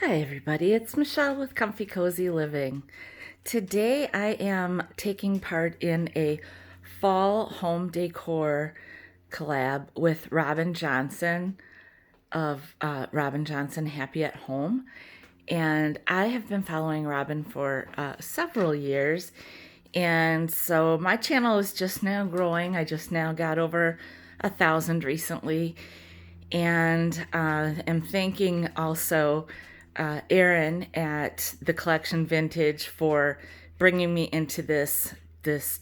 Hi everybody, it's Michelle with Comfy Cozy Living. Today I am taking part in a fall home decor collab with Robin Johnson of Robin Johnson Happy at Home. And I have been following Robin for several years. And so my channel is just now growing. I just now got over 1,000 recently. And am thanking also Erin at the Collection Vintage for bringing me into this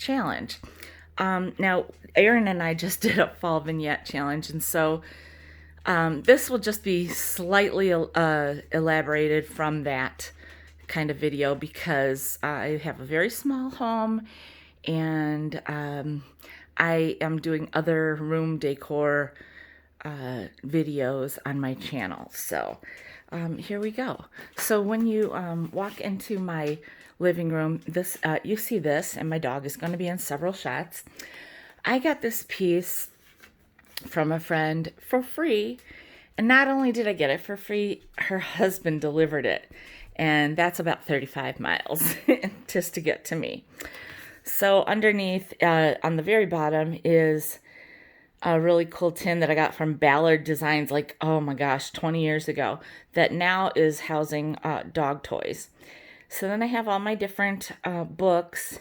challenge. Now, Erin and I just did a fall vignette challenge, and so this will just be slightly elaborated from that kind of video because I have a very small home and I am doing other room decor videos on my channel. So here we go. So when you walk into my living room, this you see this, and my dog is going to be in several shots. I got this piece from a friend for free, and not only did I get it for free, her husband delivered it, and that's about 35 miles just to get to me. So underneath, on the very bottom, is a really cool tin that I got from Ballard Designs, like, oh my gosh, 20 years ago, that now is housing dog toys. So then I have all my different books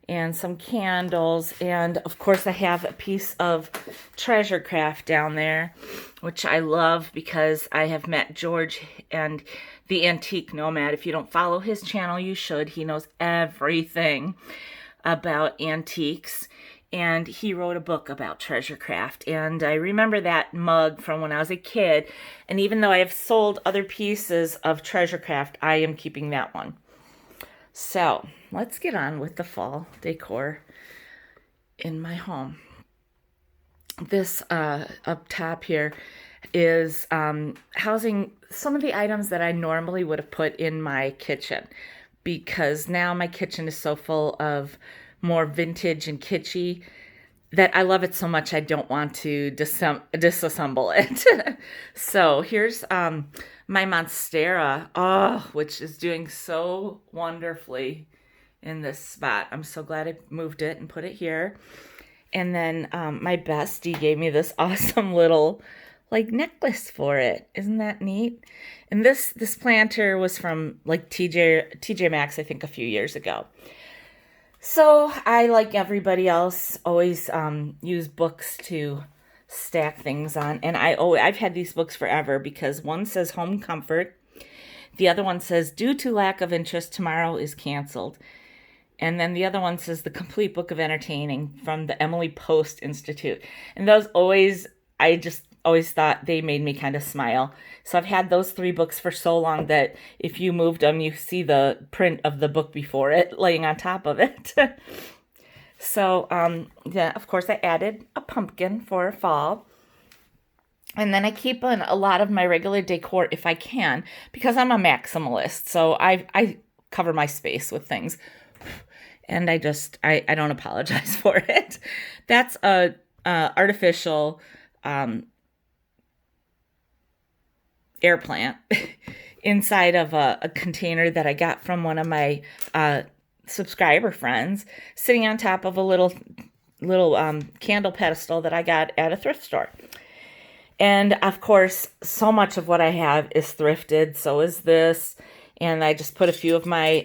and some candles, and of course I have a piece of treasure craft down there, which I love because I have met George and the Antique Nomad. If you don't follow his channel, you should. He knows everything about antiques, and he wrote a book about treasure craft, and I remember that mug from when I was a kid, and even though I have sold other pieces of treasure craft, I am keeping that one. So let's get on with the fall decor in my home. This up top here is housing some of the items that I normally would have put in my kitchen, because now my kitchen is so full of more vintage and kitschy that I love it so much I don't want to disassemble it. So here's my Monstera, which is doing so wonderfully in this spot. I'm so glad I moved it and put it here. And then my bestie gave me this awesome little like necklace for it. Isn't that neat? And this planter was from like TJ Maxx, I think, a few years ago. So I, like everybody else, always use books to stack things on. And I've had these books forever because one says Home Comfort. The other one says Due to Lack of Interest, Tomorrow is Canceled. And then the other one says The Complete Book of Entertaining from the Emily Post Institute. And those I just always thought they made me kind of smile. So I've had those three books for so long that if you moved them, you see the print of the book before it laying on top of it. So, yeah, of course, I added a pumpkin for fall. And then I keep on a lot of my regular decor if I can, because I'm a maximalist. So I cover my space with things. And I don't apologize for it. That's a artificial air plant inside of a container that I got from one of my subscriber friends, sitting on top of a little candle pedestal that I got at a thrift store. And of course, so much of what I have is thrifted. So is this, and I just put a few of my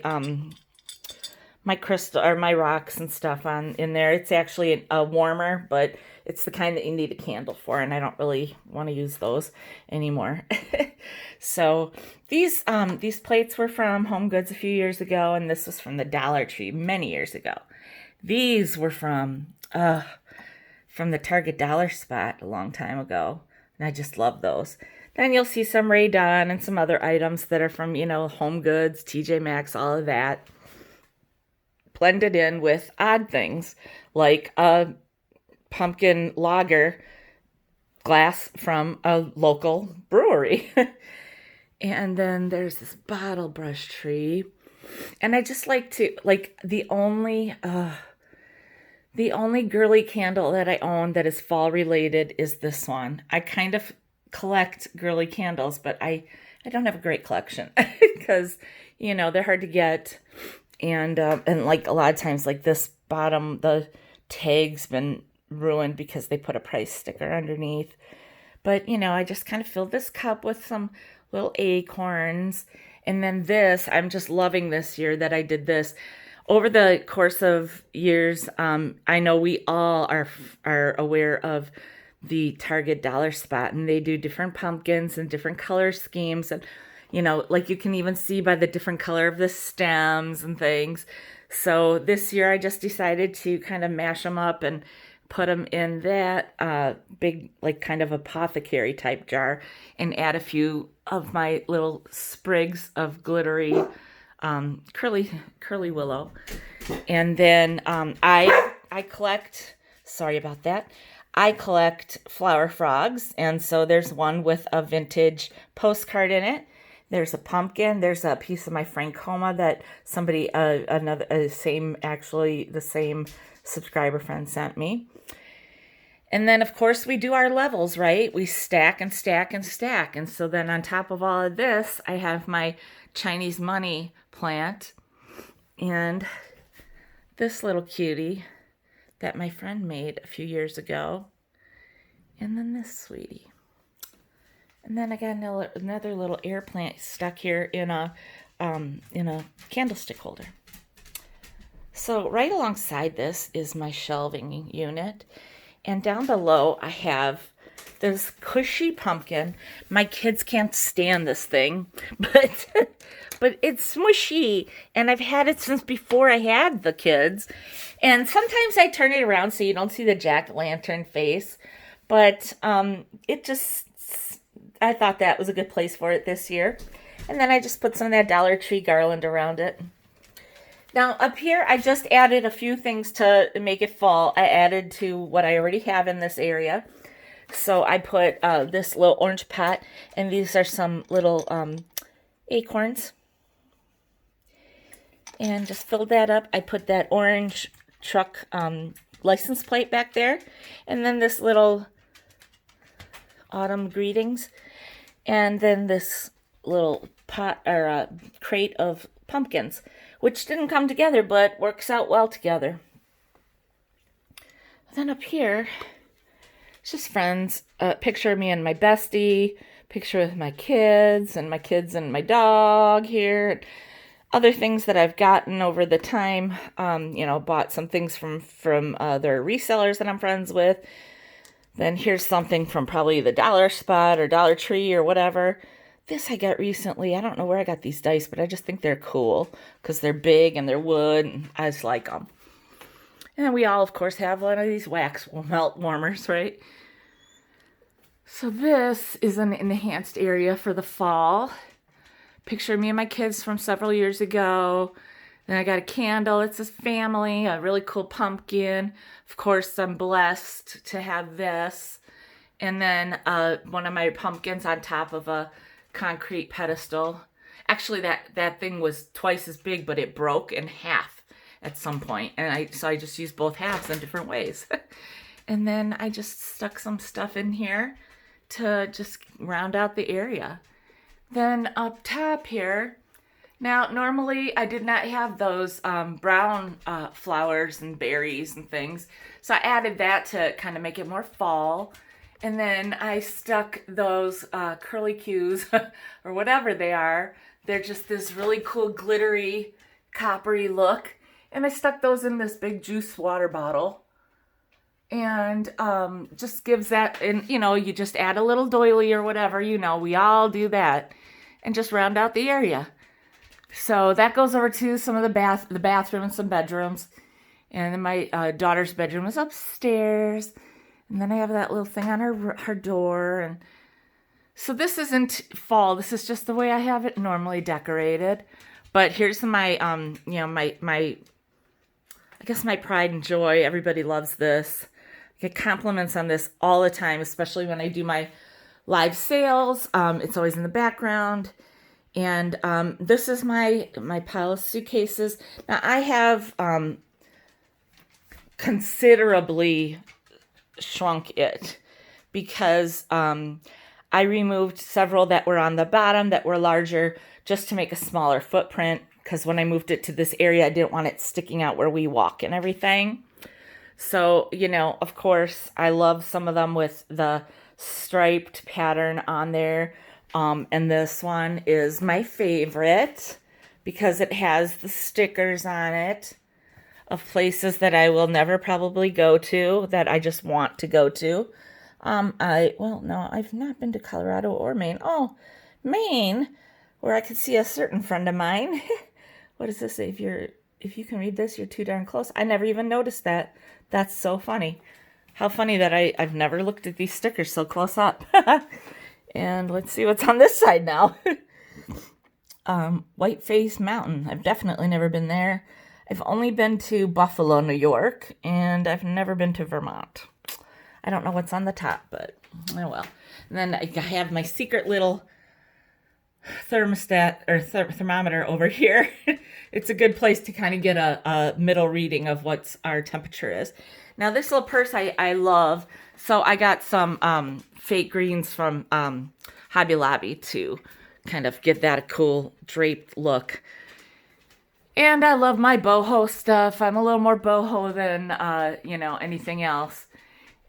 my crystal or my rocks and stuff on in there. It's actually a warmer, but it's the kind that you need a candle for, and I don't really want to use those anymore. So these plates were from Home Goods a few years ago, and this was from the Dollar Tree many years ago. These were from the Target dollar spot a long time ago, and I just love those. Then you'll see some Ray Don and some other items that are from, Home Goods, TJ Maxx, all of that, blended in with odd things like a pumpkin lager glass from a local brewery. And then there's this bottle brush tree. And I just like to, the only girly candle that I own that is fall related is this one. I kind of collect girly candles, but I I don't have a great collection because, you know, they're hard to get. And like a lot of times, like this bottom, the tag's been ruined because they put a price sticker underneath. But, you know, I just kind of filled this cup with some little acorns. And then this, I'm just loving this year that I did this. Over the course of years, I know we all are aware of the Target dollar spot, and they do different pumpkins and different color schemes. And, you know, like you can even see by the different color of the stems and things. So this year I just decided to kind of mash them up and put them in that big, like kind of apothecary type jar, and add a few of my little sprigs of glittery curly willow. And then I collect, sorry about that, I collect flower frogs, and so there's one with a vintage postcard in it. There's a pumpkin. There's a piece of my Francoma that somebody, the same subscriber friend sent me. And then, of course, we do our levels, right? We stack and stack and stack. And so then on top of all of this, I have my Chinese money plant and this little cutie that my friend made a few years ago. And then this sweetie. And then I got another little air plant stuck here in a candlestick holder. So right alongside this is my shelving unit. And down below I have this cushy pumpkin. My kids can't stand this thing, but it's smushy, and I've had it since before I had the kids. And sometimes I turn it around so you don't see the jack-o'-lantern face, but I thought that was a good place for it this year. And then I just put some of that Dollar Tree garland around it. Now up here, I just added a few things to make it fall. I added to what I already have in this area. So I put this little orange pot, and these are some little acorns. And just filled that up. I put that orange truck license plate back there. And then this little autumn greetings. And then this little pot or crate of pumpkins, which didn't come together but works out well together. Then up here, it's just friends. Picture of me and my bestie, picture with my kids and my dog here. And other things that I've gotten over the time. Bought some things from their resellers that I'm friends with. Then here's something from probably the Dollar Spot or Dollar Tree or whatever. This I got recently. I don't know where I got these dice, but I just think they're cool because they're big and they're wood, and I just like them. And we all, of course, have one of these wax melt warmers, right? So this is an enhanced area for the fall. Picture me and my kids from several years ago. Then I got a candle. It's a family, a really cool pumpkin. Of course, I'm blessed to have this. And then one of my pumpkins on top of a concrete pedestal. Actually, that thing was twice as big, but it broke in half at some point. And so I just used both halves in different ways. And then I just stuck some stuff in here to just round out the area. Then up top here, now normally I did not have those brown flowers and berries and things. So I added that to kind of make it more fall. And then I stuck those curly cues or whatever they are. They're just this really cool glittery, coppery look. And I stuck those in this big juice water bottle. And just gives that, and you just add a little doily or whatever, we all do that. And just round out the area. So that goes over to some of the bathroom and some bedrooms. And then my daughter's bedroom is upstairs. And then I have that little thing on her door. And so this isn't fall. This is just the way I have it normally decorated. But here's my, I guess my pride and joy. Everybody loves this. I get compliments on this all the time, especially when I do my live sales. It's always in the background. And this is my pile of suitcases. Now I have considerably shrunk it because I removed several that were on the bottom that were larger just to make a smaller footprint, because when I moved it to this area, I didn't want it sticking out where we walk and everything. So, you know, of course, I love some of them with the striped pattern on there. And this one is my favorite because it has the stickers on it of places that I will never probably go to, that I just want to go to. Well, no, I've not been to Colorado or Maine. Oh, Maine, where I could see a certain friend of mine. What does this say? If you can read this, you're too darn close. I never even noticed that. That's so funny. How funny that I've never looked at these stickers so close up. And let's see what's on this side now. Whiteface Mountain. I've definitely never been there. I've only been to Buffalo, New York, and I've never been to Vermont. I don't know what's on the top, but oh well. And then I have my secret little thermostat or thermometer over here. It's a good place to kind of get a middle reading of what our temperature is. Now this little purse I love. So I got some fake greens from Hobby Lobby to kind of give that a cool draped look. And I love my boho stuff. I'm a little more boho than, you know, anything else.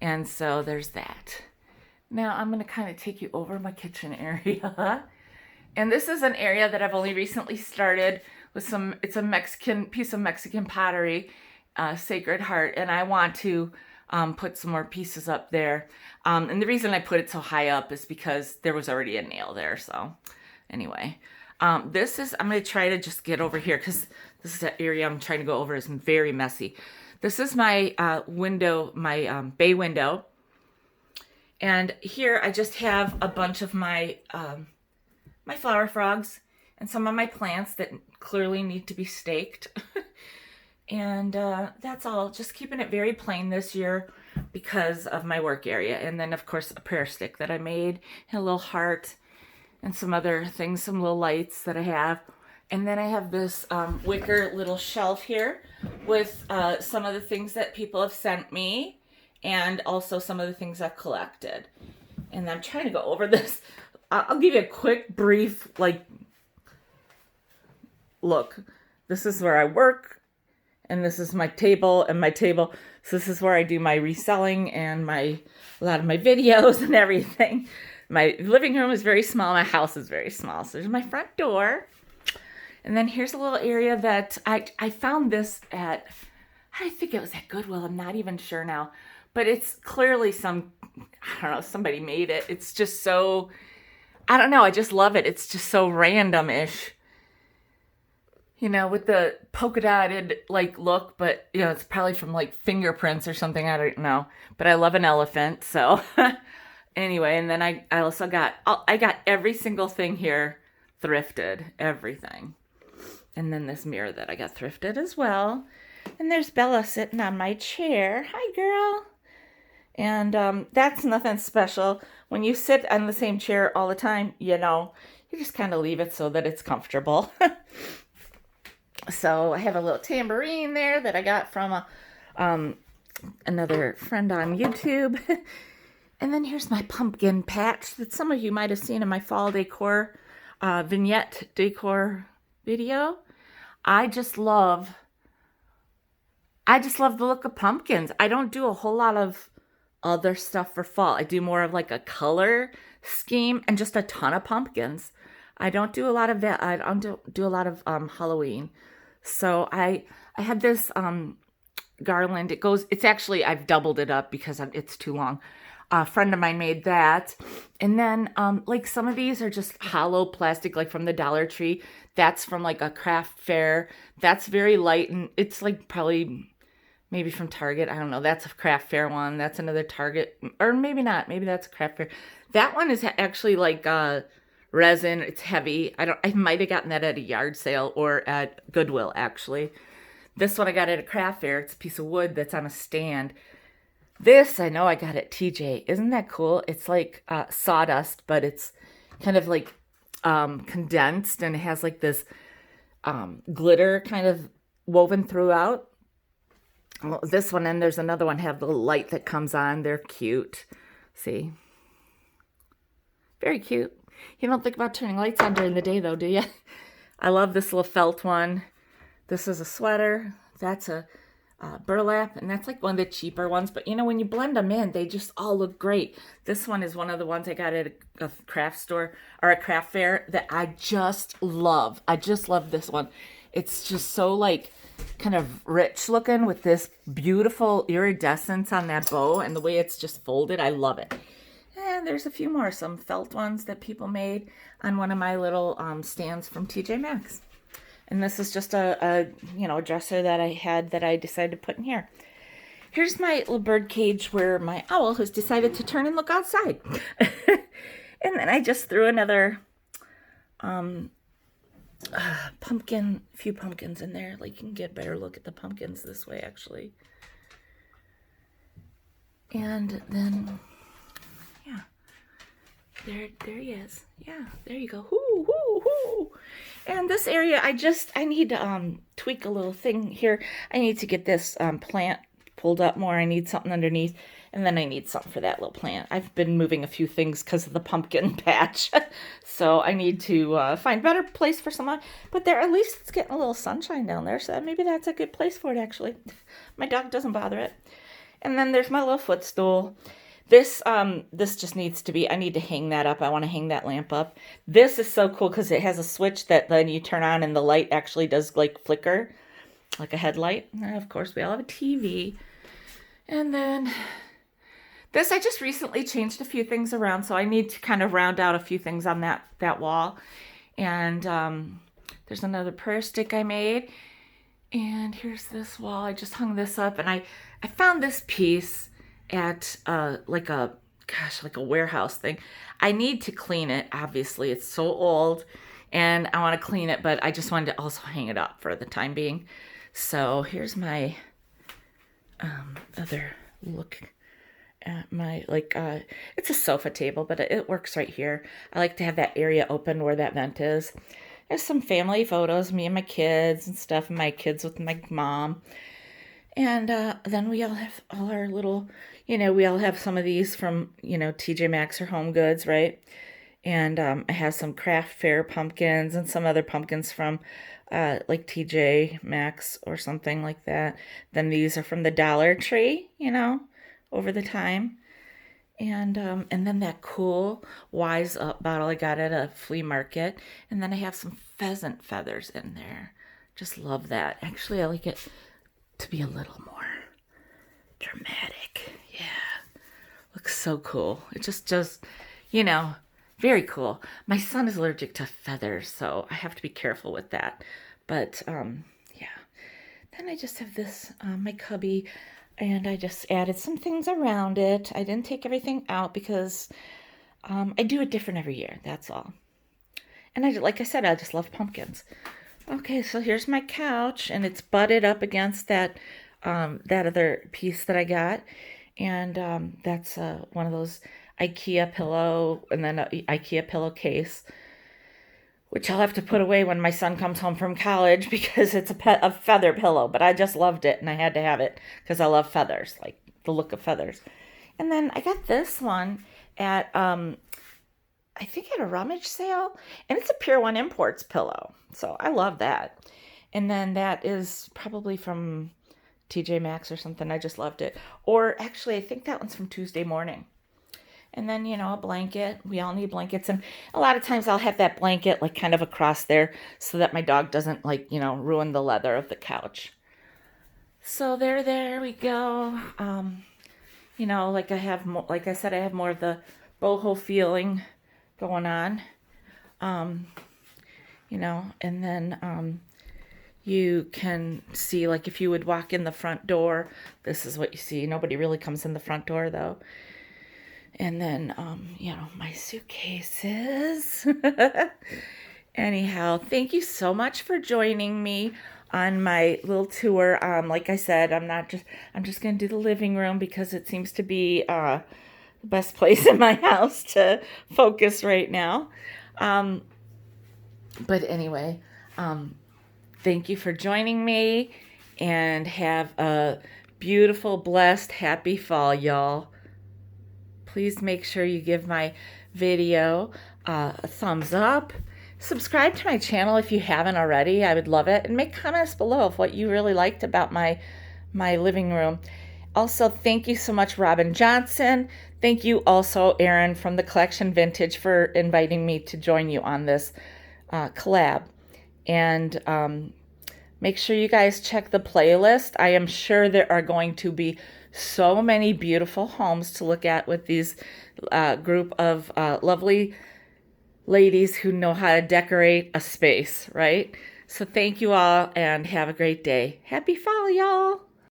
And so there's that. Now I'm going to kind of take you over my kitchen area. And this is an area that I've only recently started with it's a Mexican piece of Mexican pottery, Sacred Heart. And I want to put some more pieces up there. And the reason I put it so high up is because there was already a nail there. So anyway, I'm going to try to just get over here because this is the area I'm trying to go over is very messy. This is my window, my bay window. And here I just have a bunch of my my flower frogs and some of my plants that clearly need to be staked. And that's all. Just keeping it very plain this year because of my work area. And then, of course, a prayer stick that I made, and a little heart, and some other things, some little lights that I have. And then I have this wicker little shelf here with some of the things that people have sent me and also some of the things I've collected. And I'm trying to go over this. I'll give you a quick, brief, look. This is where I work, and this is my table, and my table. So this is where I do my reselling and a lot of my videos and everything. My living room is very small. My house is very small. So there's my front door. And then here's a little area that I found this at, I think it was at Goodwill. I'm not even sure now. But it's clearly I don't know, somebody made it. It's just so, I don't know. I just love it. It's just so random-ish. You know, with the polka dotted look, but you know, it's probably from fingerprints or something. I don't know. But I love an elephant. So anyway, and then I also got every single thing here thrifted. Everything. And then this mirror that I got thrifted as well. And there's Bella sitting on my chair. Hi, girl. And that's nothing special. When you sit on the same chair all the time, you know, you just kind of leave it so that it's comfortable. So I have a little tambourine there that I got from another friend on YouTube. And then here's my pumpkin patch that some of you might have seen in my fall decor, vignette decor video. I just love the look of pumpkins. I don't do a whole lot of other stuff for fall. I do more of a color scheme and just a ton of pumpkins. I don't do a lot of that. I don't do a lot of Halloween. So I had this garland. It's actually, I've doubled it up because it's too long. A friend of mine made that. And then some of these are just hollow plastic, from the Dollar Tree. That's from a craft fair. That's very light, and it's probably maybe from Target. I don't know. That's a craft fair one. That's another Target, or maybe not. Maybe that's a craft fair. That one is actually resin. It's heavy. I might have gotten that at a yard sale or at Goodwill, actually. This one I got at a craft fair. It's a piece of wood that's on a stand. This I know I got at TJ. Isn't that cool? It's sawdust, but it's kind of condensed, and it has this glitter kind of woven throughout. Well, this one, and there's another one have the light that comes on. They're cute. See? Very cute. You don't think about turning lights on during the day though, do you? I love this little felt one. This is a sweater. That's a burlap, and that's like one of the cheaper ones. But you know, when you blend them in, they just all look great. This one is one of the ones I got at a craft store or a craft fair that I just love. I just love this one. It's just so like kind of rich looking with this beautiful iridescence on that bow, and the way it's just folded. I love it. And there's a few more, some felt ones that people made on one of my little stands from TJ Maxx. And this is just a dresser that I had that I decided to put in here. Here's my little bird cage where my owl has decided to turn and look outside. And then I just threw another few pumpkins in there. Like, you can get a better look at the pumpkins this way, actually. And then, yeah, there he is. Yeah, there you go. Hoo, hoo, hoo. And this area, I need to tweak a little thing here. I need to get this plant pulled up more. I need something underneath, and then I need something for that little plant. I've been moving a few things because of the pumpkin patch, so I need to find a better place for some. But there, at least it's getting a little sunshine down there, so maybe that's a good place for it, actually. My dog doesn't bother it. And then there's my little footstool. This just needs to be, I need to hang that up. I want to hang that lamp up. This is so cool because it has a switch that then you turn on and the light actually does like flicker, like a headlight. And of course, we all have a TV. And then this, I just recently changed a few things around, so I need to kind of round out a few things on that wall. And there's another prayer stick I made. And here's this wall. I just hung this up, and I found this piece at like a warehouse thing. I need to clean it. Obviously, it's so old, and I want to clean it, but I just wanted to also hang it up for the time being. So here's my other look at my, it's a sofa table, but it works right here. I like to have that area open where that vent is. There's some family photos, me and my kids and stuff, and my kids with my mom. And then we all have all our little, we all have some of these from, TJ Maxx or Home Goods, right? And I have some craft fair pumpkins and some other pumpkins from like TJ Maxx or something like that. Then these are from the Dollar Tree, over the time. And then that cool Wise Up bottle I got at a flea market. And then I have some pheasant feathers in there. Just love that. Actually, I like it to be a little more dramatic. Yeah. Looks so cool. It just very cool. My son is allergic to feathers, so I have to be careful with that. But, yeah. Then I just have this, my cubby, and I just added some things around it. I didn't take everything out because I do it different every year. That's all. And like I said, I just love pumpkins. Okay, so here's my couch, and it's butted up against that other piece that I got. And that's one of those IKEA pillow, and then an IKEA pillowcase, which I'll have to put away when my son comes home from college because it's a feather pillow. But I just loved it, and I had to have it because I love feathers, like the look of feathers. And then I got this one at, I think at a rummage sale, and it's a Pure One Imports pillow. So I love that. And then that is probably from TJ Maxx or something. I just loved it. Or actually, I think that one's from Tuesday Morning. And then, a blanket. We all need blankets. And a lot of times I'll have that blanket like kind of across there so that my dog doesn't ruin the leather of the couch. So there we go. Like I said, I have more of the boho feeling going on. And then you can see, like, if you would walk in the front door, this is what you see. Nobody really comes in the front door though. And then, my suitcases. Anyhow, thank you so much for joining me on my little tour. Like I said, I'm just going to do the living room because it seems to be the best place in my house to focus right now. But anyway, thank you for joining me, and have a beautiful, blessed, happy fall, y'all. Please make sure you give my video a thumbs up. Subscribe to my channel if you haven't already. I would love it. And make comments below of what you really liked about my living room. Also, thank you so much, Robin Johnson. Thank you also, Erin from the Collection Vintage, for inviting me to join you on this collab. And make sure you guys check the playlist. I am sure there are going to be so many beautiful homes to look at with these group of lovely ladies who know how to decorate a space, right? So thank you all and have a great day. Happy fall, y'all.